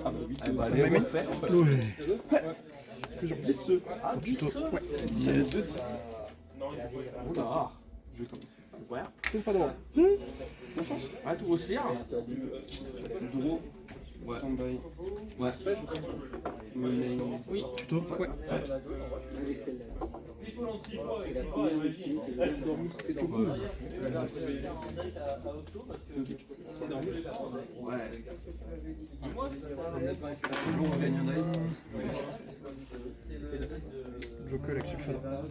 allez, on refait. Plusieurs 10 ceux. Ah, 10 Ouais. Yes. Oula. Je vais commencer. Ouais. Tourne pas droit. Bonne chance. Ouais, tout aussi. Hein. Draw. Ouais. Stand-by. Ouais. Oui. Tuto. Ouais. Joker avec Sulfada.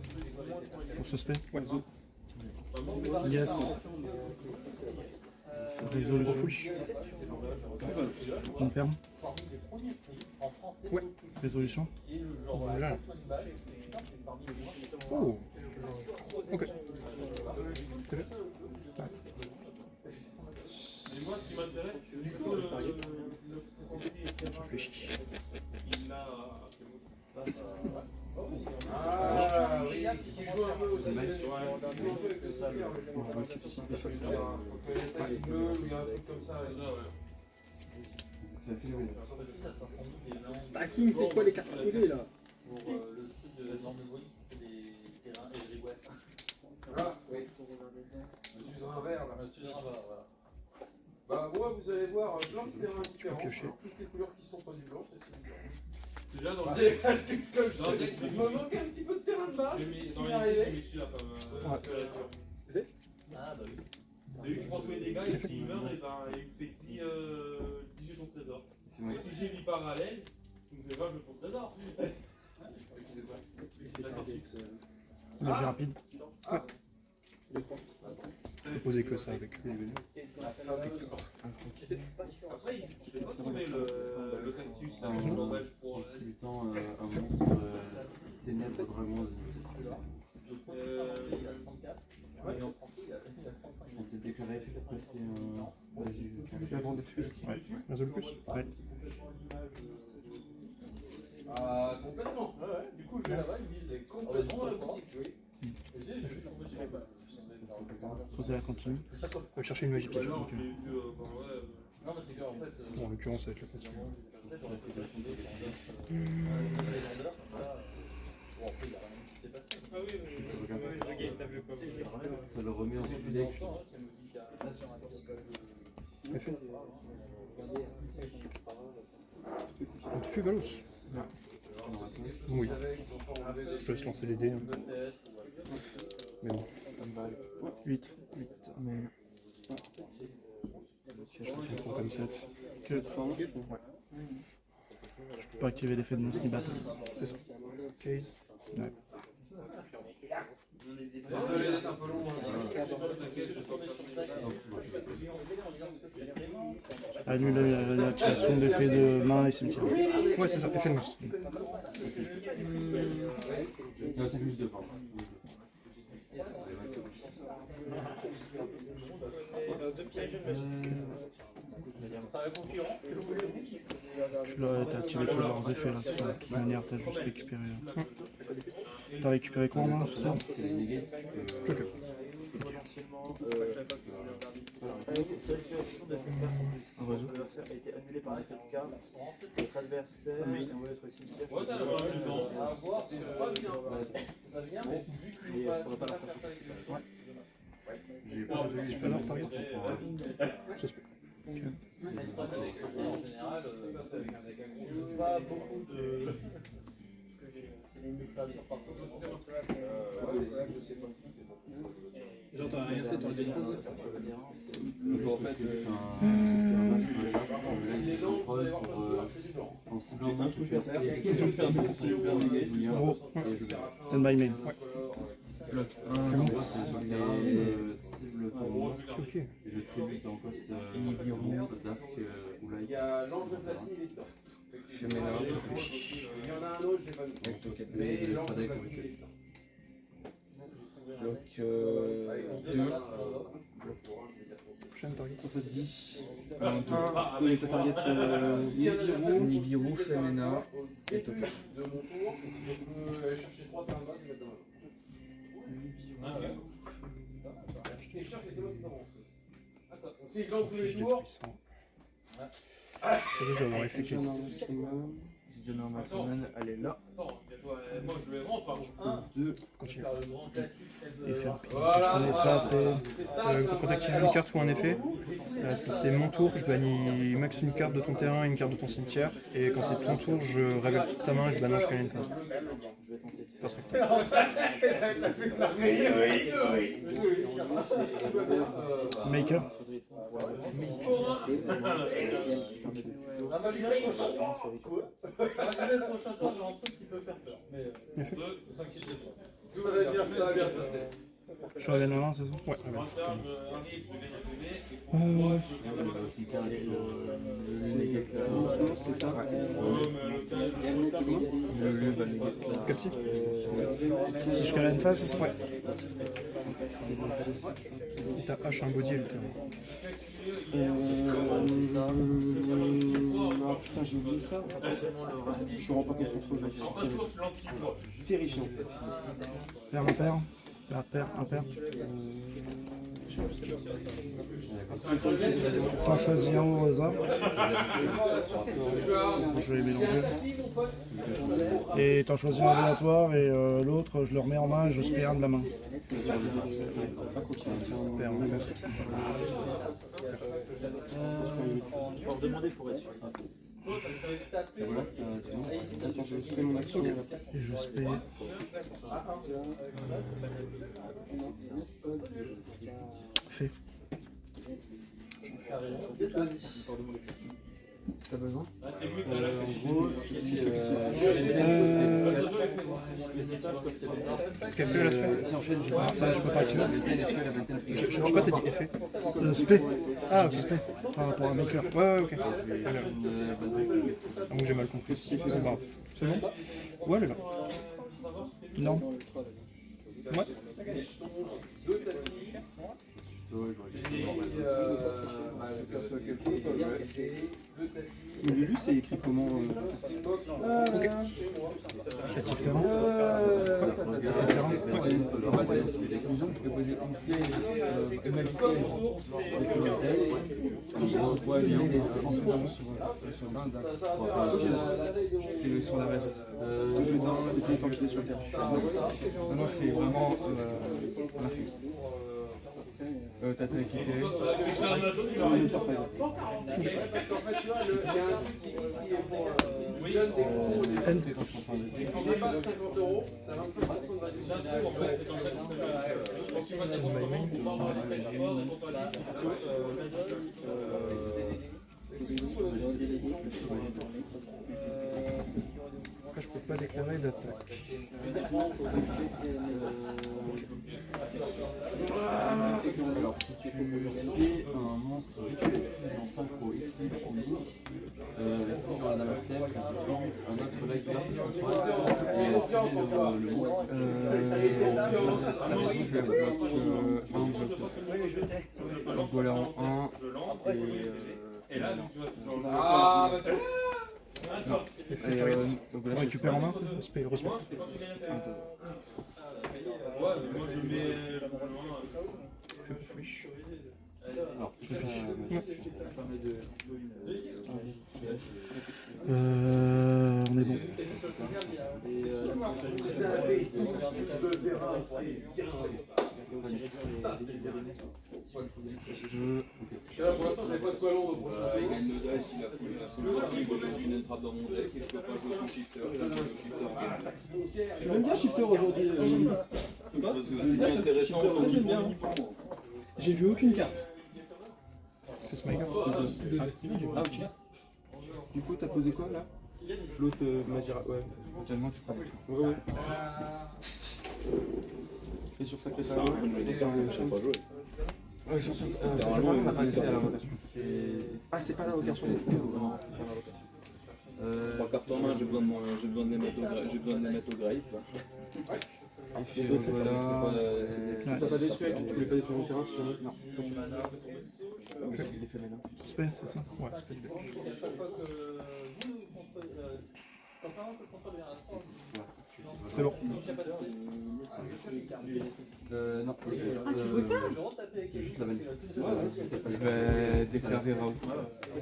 Pour suspect. Ouais. Yes. Résolution. Une perme. Ouais. Résolution. Déjà. Oh. Ok. Très bien. Je réfléchis. Ah oui, qui joue un peu aussi. Stacking, c'est quoi les cartes collées là? Pour le truc de la zone de bruit, des terrains et des boîtes. Voilà, oui. Le suzerain vert, là. Le suzerain, voilà. Bah, moi, vous allez voir plein de terrains différents. piocher. Toutes les couleurs qui sont pas du blanc, c'est du blanc. Déjà dans C'est presque comme ça. Il me manquait un petit peu de terrain de base. j'ai mis C'est dans qui les est arrivé. j'ai mis celui-là comme Ah, bah oui. C'est lui qui prend tous les dégâts et s'il meurt, et ben, il me fait 10 jetons de trésor. Et si j'ai mis parallèle, il me fait 20 jetons de trésor. Magie rapide. Ouais. Je peux poser que ça avec lui. Après, je n'ai pas trouvé le cactus là, en langage pour. Utilisant un monstre ténèbres dragon. On s'est déclaré passer un. Ouais. Résolu plus. Ouais. Ah, complètement. Ouais, du coup, je vais là-bas, ils me disent C'est complètement la boutique, oui. je suis tombé sur les balles. Poser la continue. On va chercher une magie piège. donc, Non, mais c'est que, en fait, Bon, en l'occurrence, avec la continue. peut-être on aurait pu fonder les vendeurs, voilà. Bon, après, il n'y a rien qui s'est passé. Ah oui, Ça le remet en début deck. Effet. Donc, Fuvalos. Oui. Je te laisse lancer les dés. Hein. Mais bon. 8. 8. Mais. Je prends comme 7. Que de forme. Ouais. Je peux pas activer l'effet de monstre ni battle. C'est ça. Case. Ouais. Désolé d'être un peu long. Annule l'activation d'effet de main et cimetière. Ouais, c'est ça, effet de monstre. Non, c'est plus de pardon. Tu as activé tous leurs effets là, de toute manière, t'as juste récupéré. T'as récupéré quoi en main, c'est ça? Ok. Un réseau. a été annulé par effet de carte. Votre adversaire Ouais, ça va prendre du temps. À voir, c'est pas bien. C'est pas bien, mais vu qu'il ne pourrait pas la faire. J'ai pas résolu. Tu fais leur target? Suspect. Ok. En général, pas beaucoup de. C'est les mutables sur partout. Genre, t'as rien fait, t'en as dépose. Donc en fait, Il est lent, vous allez voir plein de couleurs, c'est du blanc. en ciblant un truc à faire, Gros. Stand by main. Ouais. cible ton monstre Ok. et je tribute en poste monstre dark ou light. Il y a l'ange de platine, il est dedans. Je mets là, je réfléchis. Il y en a un autre, je l'ai pas vu. Mais l'ange de platine, il est dedans. Bloc 2. Prochaine target. On te dit. Ta target Nibiru, Femena et Toka. De mon tour, je peux aller chercher 3 terrains de base et mettre dans ma main. Ce qui est cher, c'est que c'est moi qui commence. Donc si je lance tous les jours, je vais avoir effet case. J'ai donné un maximum, elle est là. Attends, moi je vais vraiment pas. Continue. Faire le grand classique. Effet rapide. Si je connais ça, c'est quand tu actives une carte ou un effet. Si c'est mon tour, je bannis max une carte de ton terrain et une carte de ton cimetière. Et quand c'est ton tour, je révèle toute ta main et je bannis jusqu'à une phase. Pas spectacle. Maker. La magie le prochain tour, j'ai un truc qui peut faire peur. Mais Effet. ne t'inquiète pas. Tout va bien se passer. Je révèle ma main, c'est ça? Ouais, révèle En toute ta termes, main. arrive, je gagne un bébé. Moi, je gagne un bébé. C'est ça. Capti. Jusqu'à la phase? Ouais. Et t'as H un body et le terrain. Ah putain, j'ai oublié ça. Je me rends pas compte sur trop, j'ai terrifiant. Paire, impair. Paire, impair. T'en choisis un au hasard. Je vais les mélanger. Et t'en choisis un aléatoire et l'autre, je le remets en main et je spare un de la main. Paire, impair. On va demander pour être sûr. Attends, je fais mon action. Et je spare. Fait. T'as besoin? En gros, si Ce qu'elle fait l'aspect. si en fait Je peux pas activer. Je sais pas, t'as dit effet. Spé. Ah, spé. Par rapport à Maker. Ouais, ok. Donc j'ai mal compris. C'est pas grave. C'est bon? Ouais, elle est là. Non. Ouais. Au début, c'est écrit comment Ok. J'active terrain. C'est terrain. C'est sur la base. Je les ai c'était tant qu'il est sur le terrain. Non, c'est vraiment à la fin. T'as équipé. Oui. End. Si tu dépasses 50 €, t'as 25% de Après, je peux pas déclarer d'attaque. Alors, si tu fais un monstre en synchro ici, dans la scène, un autre light vert et le monstre, je vais bloquer voilà en 1 Et là, tu vois, Ah, bah On récupère en main, c'est ça? Spé, respect. ouais, mais moi je mets le point loin. alors, Je réfléchis. On est bon. Là, pour l'instant, j'ai pas de ballon au prochain Il gagne le dice, il a fait la solution, il a une entrave dans mon deck et je peux pas jouer sous shifter, il a joué au shifter game. J'aime bien Shifter aujourd'hui. Parce que c'est intéressant pour J'aime bien. J'ai vu aucune carte. Fais Smiker. Ah, ok. Du coup, t'as posé quoi là? L'autre Magira. Ouais. tellement tu prends des trucs. Ouais, ouais. Et sur Sacré Pharaon, je sur le champ. Ouais, sur Sacré Pharaon, on n'a pas fait à la rotation. Ah, c'est pas la vocation. Non, c'est pas la rotation. 3 cartes en main, j'ai besoin de les mettre au grave. Et puis Les autres, c'est voilà. T'as pas détruit, tu voulais pas détruire mon terrain si jamais? Non. Il est fait maintenant. Spé, c'est ça? Ouais, spé du deck. C'est bon. Non. Ah, tu joues ça? Juste la vanille. Je vais déclarer Raoult.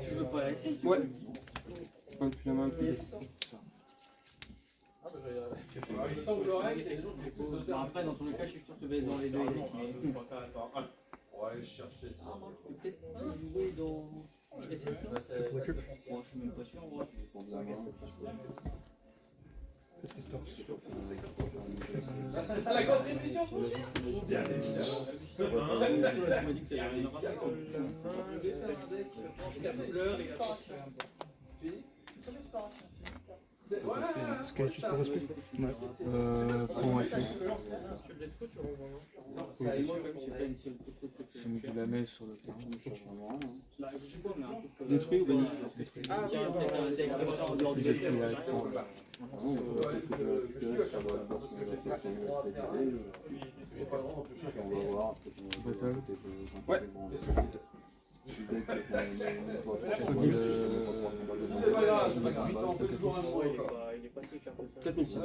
Tu joues pas à la SC? Ouais. Pas depuis la main. Il semble l'oreille. Bon, après, dans tous les cas, je suis sûr que tu vas être dans les deux. On va aller chercher ça. Peut-être jouer dans SS, non? Tu récup. Bon, je suis même pas sûr. Ouais. Faites restore. La contribution bien évidemment. Tu m'as dit que tu avais une Skytus pour respect. Ouais. Pour effet. Je mets de la mêle sur le terrain. Détruit ou banni? Détruit. Battle. Ouais. C'est pas grave, on fait toujours un mot. 4006.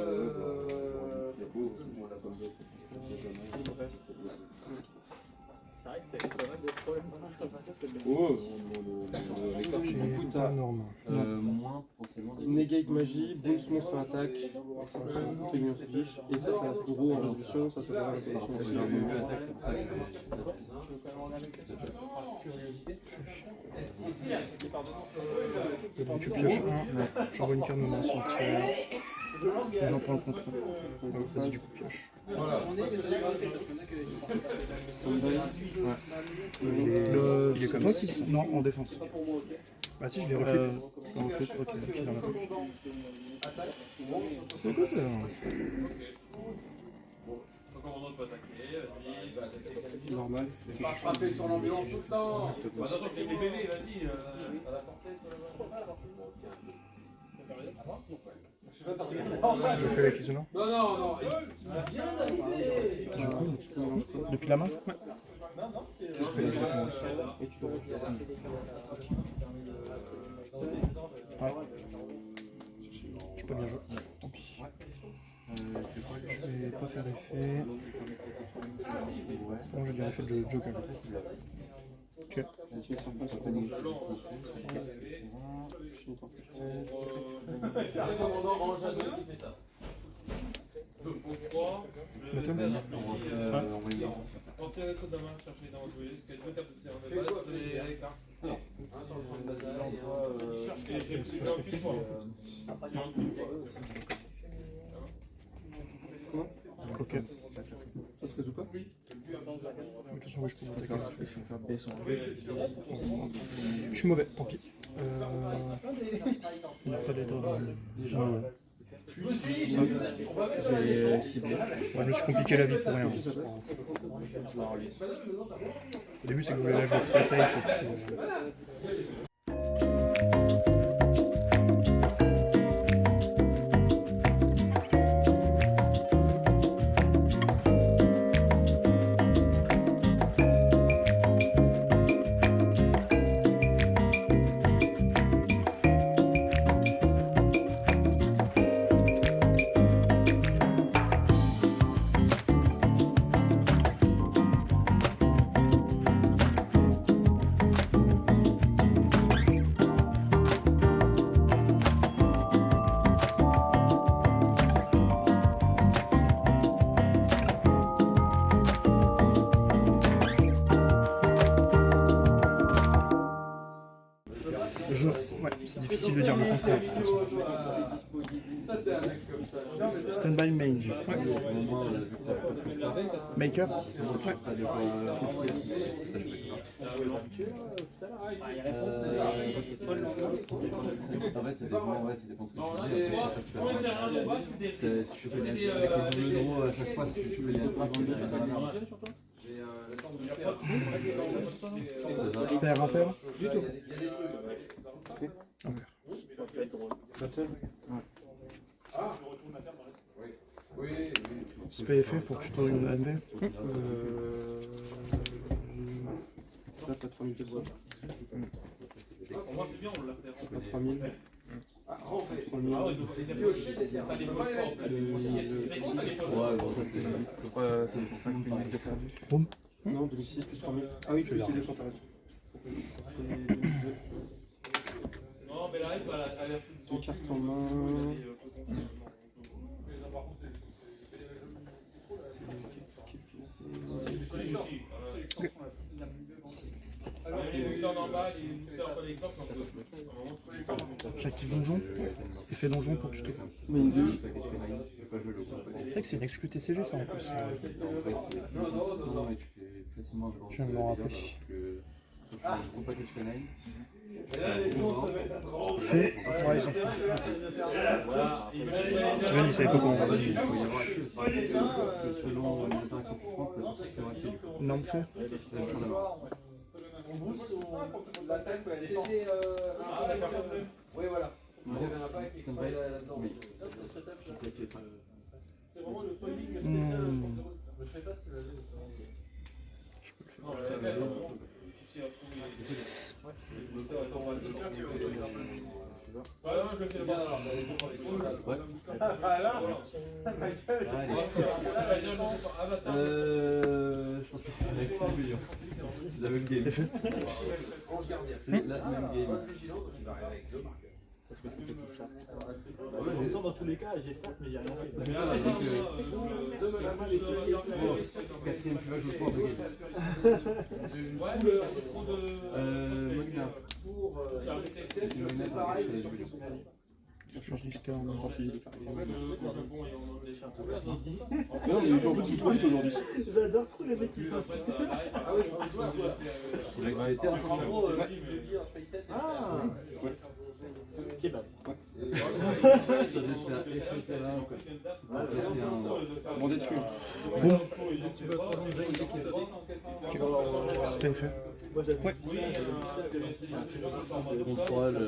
C'est vrai que t'as eu pas mal de problèmes. Oh, J'ai pas norme. Moins potentiellement des... Negate magie, bonus monstre attaque, truc on s'affiche, et ça c'est un truc gros en résolution, ça c'est pas la résolution. C'est j'ai vu l'attaque, c'est pour ça que Tu pioches 1, j'envoie une carte de mon cimetière, et j'en prends le contrôle. Vas-y, du coup, pioche. Il est comme ça? Non, en défense. Bah si, je l'ai refait. Je l'ai refait, ok, donc il est en attaque. C'est good. Encore un autre peut attaquer, vas-y. Normal. Pas frapper sur l'ambiance tout le temps. Attention, qu'il y a des bébés, vas-y. Je fais la Kizuna. Non, non, non. Il vient d'arriver. Depuis la main? Ouais. Ouais. Je peux bien jouer. Tant pis. Je vais pas faire effet. Bon, je vais dire effet de Joker. Ok. Le commandant Rangeado qui fait ça. 2 pour 3. Mettons. Portez la code de main, cherchez dans le jouet. Parce qu'il y a 2 cartes de tir en débat, c'est les cartes. Sur le champ de bataille. Et j'ai pris un plus fort. Ok. Ça se résout pas? De toute façon, oui, je peux vous attaquer. Je suis mauvais, tant pis. Il n'y a pas d'être. J'ai ciblé. Je me suis compliqué la vie pour rien. Au début, c'est que je voulais la jouer très safe. Et puis, ouais, c'est difficile de dire le contraire de toute façon. Standby mage. Ouais. Maker. Ouais. En fait, c'est dépend ce que On a tu des. dis. Pour les terrains de bas, c'est des. Si tu fais avec les doubles gros à chaque fois, si tu veux, il y a pas de double dans la main. J'ai le temps de faire. Pair, impair. Du tout. Battle. Ah. Oui, oui. Spé effet pour tuto une ANV. Là, t'as 3000 de bois. Pour moi, c'est bien, on l'a fait. T'as 3000. Ah ouais, donc c'est pioché, ça les pose pas en fait. Ouais, bon, ça c'est. Ça fait 5 minutes de perdu. Non, 2006 plus 3000. Ah oui, plus les 200, t'as raison. Non, mais la règle, elle a l'air Deux cartes en main. Les boosters d'en bas, les boosters collecteurs, J'active donjon. Effet donjon pour tuto. Mais une 2. C'est vrai que c'est une exclu TCG ça en plus. Je viens de m'en rappeler. Fait. Ouais, ils sont fous. Steven il savait pas comment on va. Non, me fait. C'était oui, voilà. Il y avait un pack qui extrait là-dedans. C'est vraiment le foiling. Je sais pas si vous l'avez. Je peux le faire. Je pense que c'est la même game. C'est la même game. En même temps, dans tous les cas, j'ai start, mais j'ai rien fait. C'est ça, avec quatrième fumage au sport de game. Molina. Je fais pareil, mais sur Je change d'histoire, tant pis. Non, mais aujourd'hui, je joue aujourd'hui. J'adore trop les mecs qui s'insultent. Ah oui, C'est la gravité en en gros, je paye 7. Ah kebab. Bon, dessus. C'est pas fait. Ouais. Contrôle.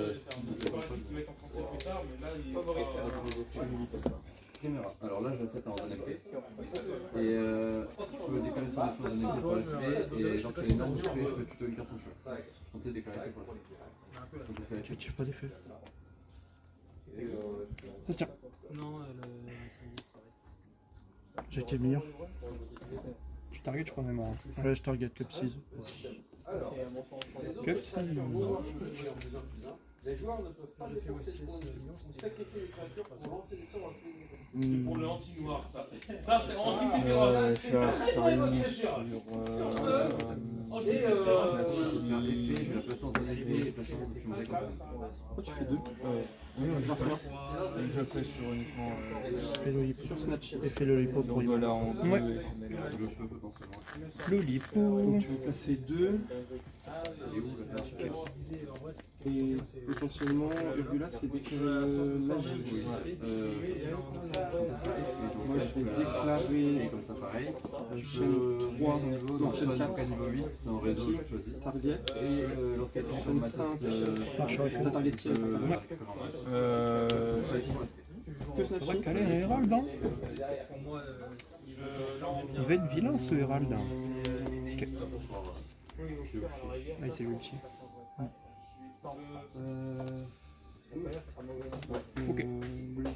Caméra. Alors là, je vais 7 en zone MP. Et je peux déclarer son effet en zone MP pour l'FP. Et genre, c'est énorme, je peux tuto une carte sans choix. Tenter de déclarer pour l'FP. Tu tires pas d'effet. Ça se tient. Non, J'active le meilleur. Tu target, je crois, même. Ouais, je target Cup 6. Cup 6. Les joueurs ne peuvent pas dépenser de points de vie ou sacrifier les créatures pour lancer des sorts dans le c'est pour le anti-noir, ça. Ça, c'est anti-sécuroise. Je vais Je vais la placer en zone MP et placer en zone MP. Oh, tu fais 2. Je le fais sur uniquement Sur Snatch. Effet Lollipop pour voilà en Ouais. deux. Je peux potentiellement. Lollipop. Donc tu veux placer 2. Elle est où la carte? Et potentiellement, Urbula, c'est magie. Moi, je vais déclarer Comme ça, pareil. chaîne 3. Non, chaîne 4. Jusqu'à niveau 8, c'est en réseau, je choisis. Target. Et lorsqu'elle est en Chaîne matos, 5. Ta target qui est que C'est vrai Snatchy. qu'elle est Herald, hein. Il va être vilain ce Herald. Ok. Ah, c'est l'ulti. Ok.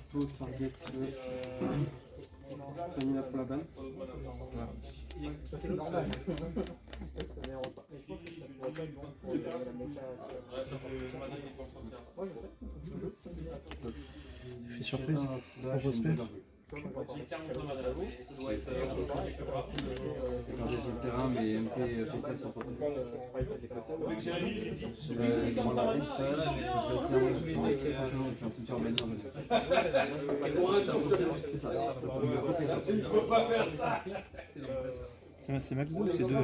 Plutôt target. Tamina pour la banne. Effet surprise pour respect. J'ai 45 madame. Ça doit être. Regardez sur le terrain, mais MP P7 sur portée. Avec Jérémy, j'ai dit. Dans la règle, ça, je peux placer un cimetière banni en réseau. C'est ça. C'est max 2 ou c'est 2?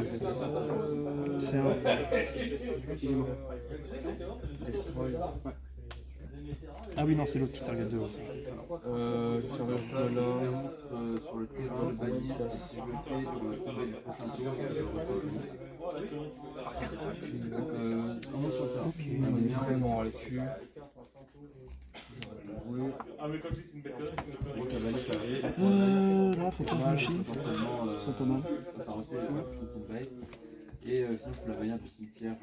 C'est 1. Il est mort. Ah oui, non, c'est l'autre qui target 2. Sur le Un monstre sur le terrain banni, si je le fais, je dois tomber le prochain tour et je reçois le monstre. Un monstre sur le terrain. on est vraiment le cul. Ah, mais quand je dis c'est une belle connerie, c'est une Bon, connerie. ça va aller, ça Là, faut pas que je me chie. potentiellement, C'est pas mal. ça refait une veille. Et sinon, je peux la bannière du cimetière.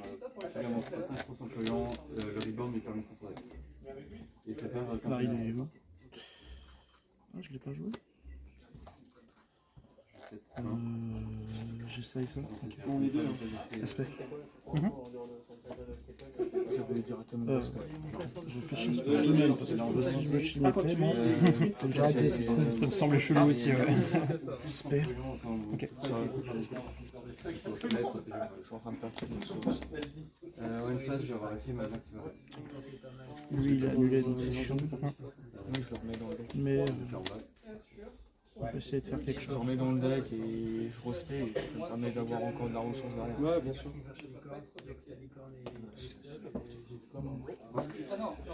Si un monstre 5% collant, le reborn lui permet de s'en sortir. Il préfère quand Là, c'est il long. est où? Ah, je l'ai pas joué. J'essaye ça. Ok. On les deux. Hein. Aspect. J'avais directement Je fais chier ce que je mets parce que si je me chie mes plaies, moi, faut que j'arrête d'être. Ça me semble chelou aussi, ouais. Aspect. Ok. Je suis en train de perdre une source. Ouais, une phase, je vais vérifier ma main qui va. Lui, il a annulé, donc c'est chiant. Moi, je le remets dans le deck. Mais on peut essayer de faire quelque Je le chose. remets dans le deck et je rostais et ça me permet d'avoir encore de la ressource derrière. Ouais, bien sûr.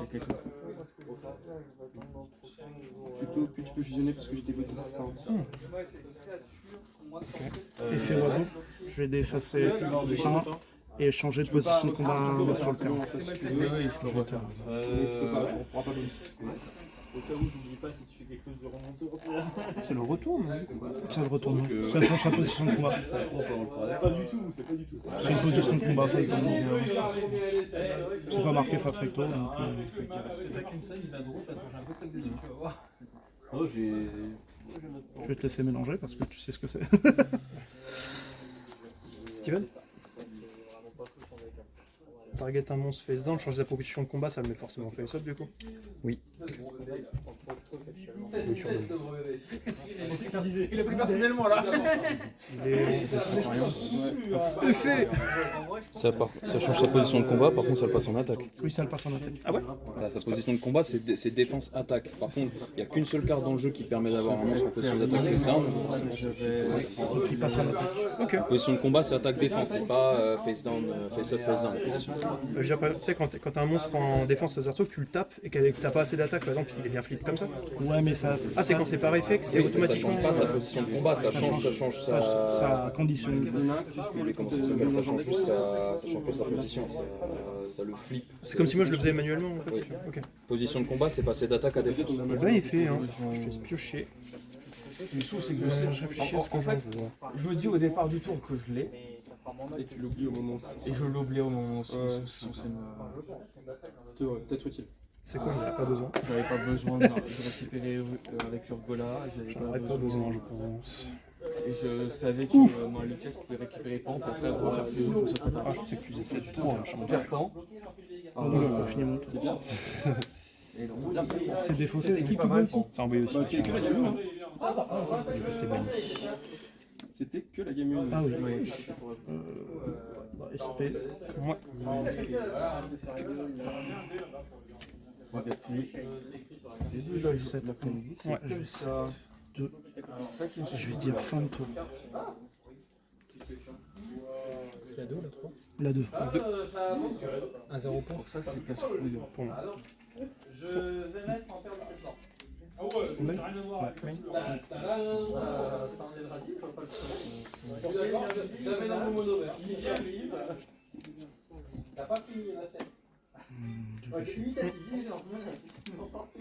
J'ai quelque chose. Tu peux fusionner parce que j'ai dégoté ça. Effet oiseau. Je vais défacer un et changer de position de combat sur le terrain. Oui, je peux refaire. Tu peux pas, tu reprends pas bonus. Au cas où je n'oublie pas si tu fais quelque chose de remonter. C'est le retour, non? C'est le retour, non. Ça change la position de combat. Pas du tout, c'est pas du tout ça. C'est une position de combat face down. C'est pas marqué face recto, donc Oh, j'ai. je vais te laisser mélanger parce que tu sais ce que c'est. Steven? Target un monstre face down, change la position de combat, ça le met forcément face up du coup? Oui. Oui, sûrement. Il a pris personnellement là. Effet! Ça change sa position de combat, par contre ça le passe en attaque. Oui, ça le passe en attaque. Ah ouais? Voilà, sa position de combat c'est défense-attaque. Par contre, il n'y a qu'une seule carte dans le jeu qui permet d'avoir un monstre en position d'attaque face down. Donc il passe en attaque. Ok. Position de combat c'est attaque-défense, c'est pas face down, face-up, face-down. Je veux dire, tu sais, quand t'as un monstre en défense Zarto, que tu le tapes et que t'as pas assez d'attaque, par exemple, il est bien flip comme ça. Ouais, mais ça. Ah, c'est quand c'est par effet que c'est Oui, ça automatiquement. change pas sa position de combat, ça change sa... Ça conditionne. Comment ça s'appelle? Ça change juste ça change pas sa position, ça le flip. C'est comme si moi je le faisais manuellement en fait. Oui. Ok. Position de combat c'est passer d'attaque à défense. Là il fait, hein. Je te laisse piocher. Le souci c'est que Je réfléchis à ce que j'en vois. je me dis au départ du tour que je l'ai Et tu l'oublies au moment où c'est et je l'oublie au moment où c'est Ouais. censé me... peut-être utile. C'est quoi, j'en ai pas besoin. J'avais pas besoin de récupérer avec Urgola, j'avais J'en aurais pas besoin, je pense. Et je savais que moi Lucas pouvait récérer Pan pour faire plus de sauts Ah, je pensais que tu faisais 7 tours, hein, je suis en Faire Pan. On finit mon tour. C'est bien. C'est défaussé. C'était pas mal Pan. C'est envoyé aussi. Bah, c'est que la game 1. C'est banni. C'était que la game 1. Ah oui. Oui. Bah, SP. Moi. Je vais 7. Ouais. Je vais 7. 2. Je vais dire fin de tour. C'est la 2 ou la 3? La 2. 1-0 pour. Pour ça c'est casse-couille. Pour moi. Je vais mettre en paire de cette porte. Ah ouais, C'était mal. rien à voir. Ouais. Je suis d'accord, j'avais dans mon mono vert. J'y arrive. T'as pas fini la scène. Je réfléchis. L'initiative, genre, non, parti.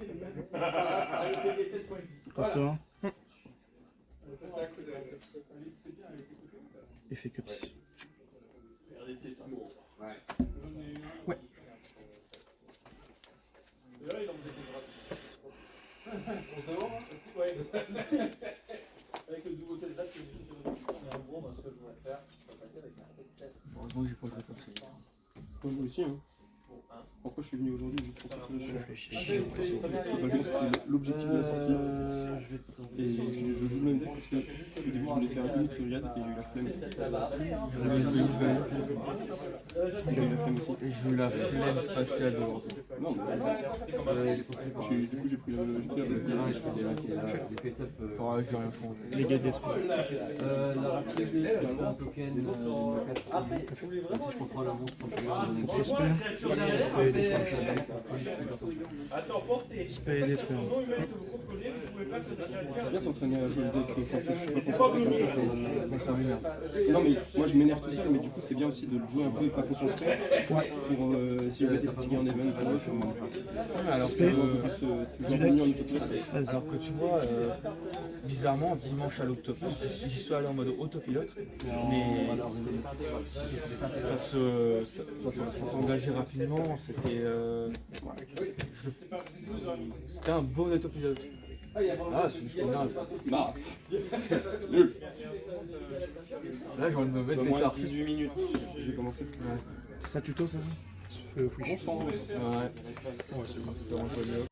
Coste 1. Effet que psy. Ouais. Avec le double tel date que j'ai fait. Et en gros, moi, ce que je voudrais faire, je vais attaquer avec un 7-7. Heureusement que j'ai pas joué comme ça. Moi aussi. Hein. Pourquoi je suis venu aujourd'hui juste pour ça? Je réfléchis. Globalement, c'était l'objectif de la sortie. Et je joue le même deck parce que au début je voulais faire un Unix sur Yad et j'ai eu la flemme. J'avais joué Ismaël. J'ai eu la flemme aussi. Et j'ai eu la flemme spatiale de l'ordre. Non, du coup j'ai pris le terrain et je fais des face-up. Faudra que j'ai rien changé. Les gars d'espoir. La rapidité, finalement, token 4. Si je comprends la monstre sans plus. Suspect. SP détruire. Attends, portez. SP détruire. C'est bien de s'entraîner à jouer le deck quand je suis pas concentré comme ça m'énerve. Non mais moi je m'énerve tout seul, mais du coup c'est bien aussi de le jouer un peu et pas concentré pour si vous êtes fatigué en event pour faire moins de parties. Alors Spé. Tu joues en autopilote. Alors que tu vois, bizarrement, dimanche à l'Octopus, j'y suis allé en mode autopilote, mais ça s'engageait rapidement, c'était Et c'était un bon autopilote. Ah, c'est juste bien. Bah, nul. Là, j'ai envie de me mettre des Moins de tartes. 18 minutes. J'ai commencé. Ouais. C'est un tuto, ça? Ouais. Ouais, c'est vraiment pas mieux.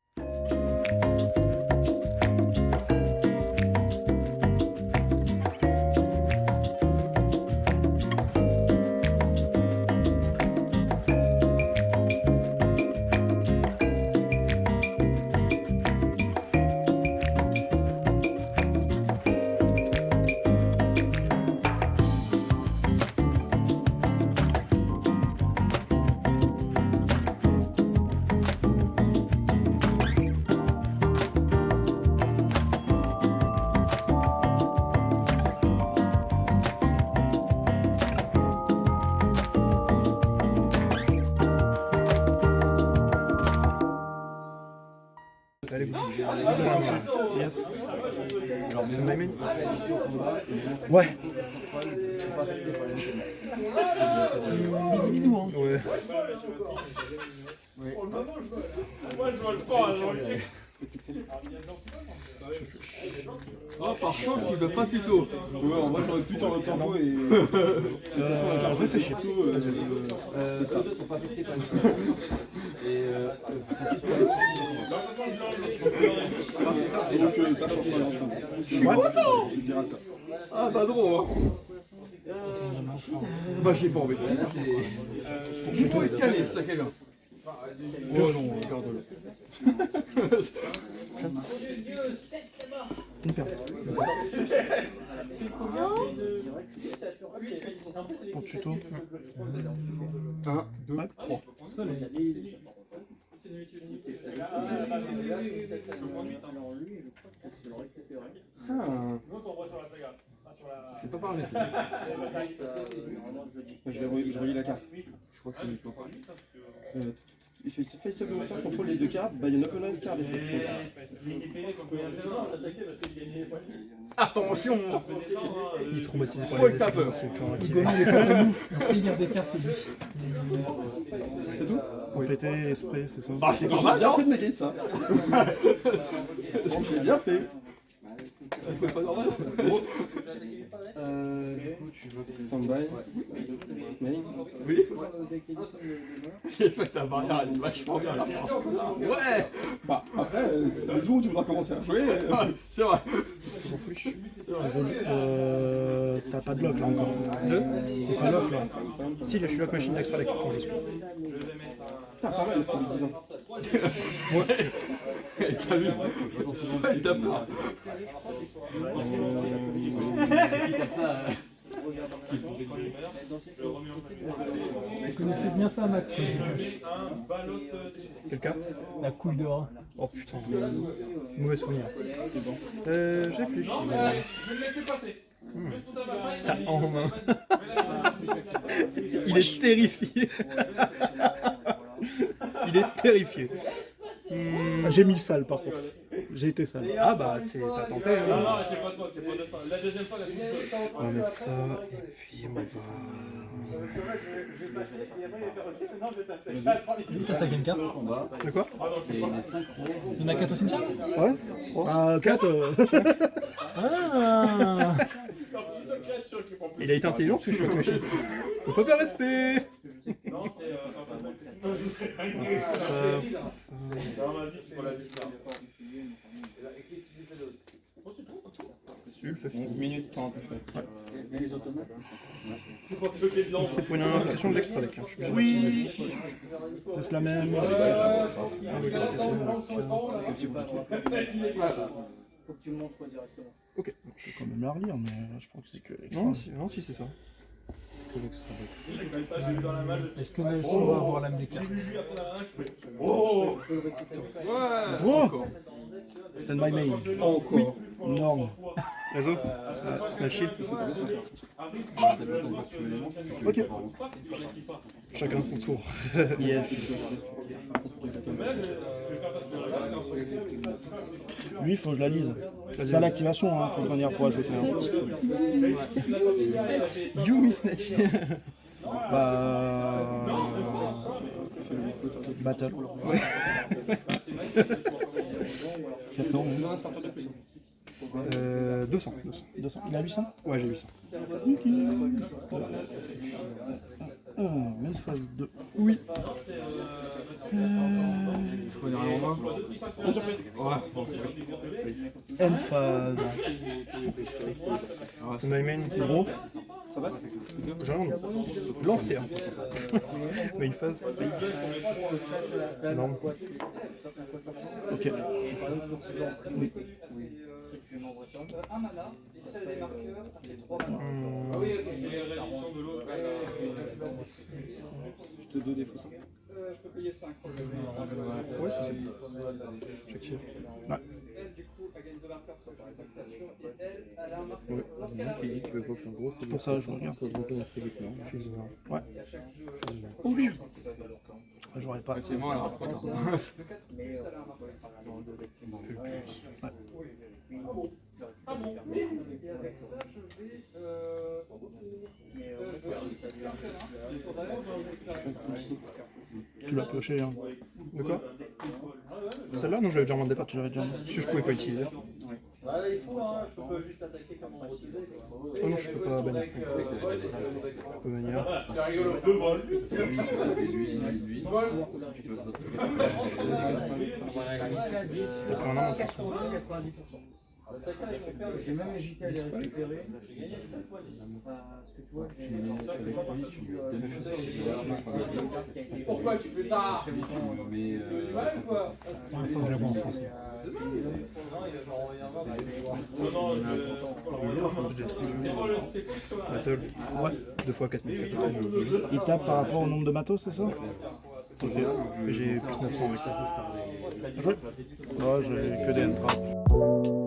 Allez, vous. Yes. Alors, Stand by me. Ouais. Bisous, bisous. Hein. Ouais. Moi, je vois le pas, alors. Oh, par chance, il veut pas tuto. Ouais, moi j'aurais pu t'en tempo et. Je réfléchis. Les deux sont pas affectés par une et Et donc ça change pas grand-chose. Je suis content. Tu diras ça. Ah, pas drôle, hein. Bah, j'ai pas envie de là, c'est. tuto est calé, ça, quelqu'un. Oh non, regarde-le. Hyper. Pour tuto. 1, 2, 3. C'est pas par là. Je relis la carte. Je crois que c'est Nico. Il fait face-up de monster, contrôle les deux cartes, bah il y a une opponent card effet. Attention. Il est traumatisé par Spoil les ta peur. c'est le plan Il est pas comme nous, il sait lire des cartes. C'est tout? Pété, esprit, c'est ça. Ah, c'est pas mal, bien fait de negate ça. J'ai bien fait. C'est pas normal. Du coup, tu veux. Stand-by. Main. Oui. J'espère que ta barrière elle est vachement bien la place. Ouais. Bah après, le jour où tu voudras commencer à jouer. C'est vrai. T'as pas de lock là encore. T'es pas lock là. Si, là, je suis lock machine d'extra deck quand je suis. T'as pas mal pour les 10 ans. Ouais. T'as vu? C'est ta peur. Vous connaissez bien ça, Max, quand j'ai Quelle carte? la couille de rat. Oh putain, mauvais souvenir. Je réfléchis. Je vais le laisser passer. T'as en main. Il est terrifié. Il est terrifié. J'ai mis le sale par contre. J'ai été sale. Ah bah t'as tenté. Non, Hein. non, j'ai pas de faute, j'ai pas de faute. La deuxième fois, la deuxième fois. On va mettre ça et puis on va. Lui, t'as 5 cartes. Combat. De quoi? Et les 5 roses. Il y en a 4 au cimetière. Ouais. Ah, 4. Ah. Il a été intelligent parce que je suis lock machine. On peut faire respect. Non, c'est. Ça. Non, vas-y, tu vas la vite là. Sulf, 11 minutes 30. c'est pour une invocation de l'extra deck. Hein. Je suis obligé Oui. d'utiliser. Ça c'est la même. Faut que tu me montres directement. Ok. Je peux quand même la relire, mais je crois que c'est que l'extra. Non, si c'est ça. Est-ce que Nelson va avoir l'âme des cartes? Oh. Oh. Stand by main. Encore. Norme. Réseau. Snatch shield. Ok. Chacun son tour. Yes. Lui, il faut que je la lise. C'est à l'activation, hein, de toute manière, pour ajouter. You me snatch. Bah. Battle. Ouais. 400. 200. 200. Il a 800? Ouais, j'ai 800. Même phase 2. Oui. Je connais rien en main. Ouais, bon. N phase. My main, gros. Ça passe? Genre, lancé. Hein. Main phase. Non. Ok. Un mana, et si elle a des marqueurs, elle fait 3 mana. Ah oui, ok, c'est les réductions de l'autre. Je te donne des faux 5. Je peux payer 5. Ouais, c'est Check here. Ouais. Elle, du coup, elle gagne 2 marqueurs sur par réputation, et elle a un marqueur. Ouais. Qui dit qu'il veut pas faire gros, C'est pour ça, je regarde. faut se reconnaître très vite, non? Ouais. Et à chaque jeu, Oh oui. J'aurais pas. C'est bon, alors trop tard. mais elle a un marqueur. Fais le plus. Ah bon. Et avec ça, je vais. Tu l'as pioché, hein. De quoi? Celle-là? Non, je l'avais déjà demandé pas. Tu l'avais déjà demandé. Je pouvais pas utiliser. Bah là, il faut, hein. Je peux juste attaquer comme on utilisait. Oh non, je peux pas bannir. Je peux bannir. C'est rigolo, 2 vols. Lui. T'as pris un an, de toute façon. J'ai même hésité à les récupérer. Parce que tu vois, Pourquoi tu fais ça? Mais Il faut que je la vois en français. Battle. Ouais. 2 fois 4000. Il tape par rapport au nombre de matos, c'est ça? Ok. J'ai plus 900 avec ça. Joué. Ouais, j'ai que des N3.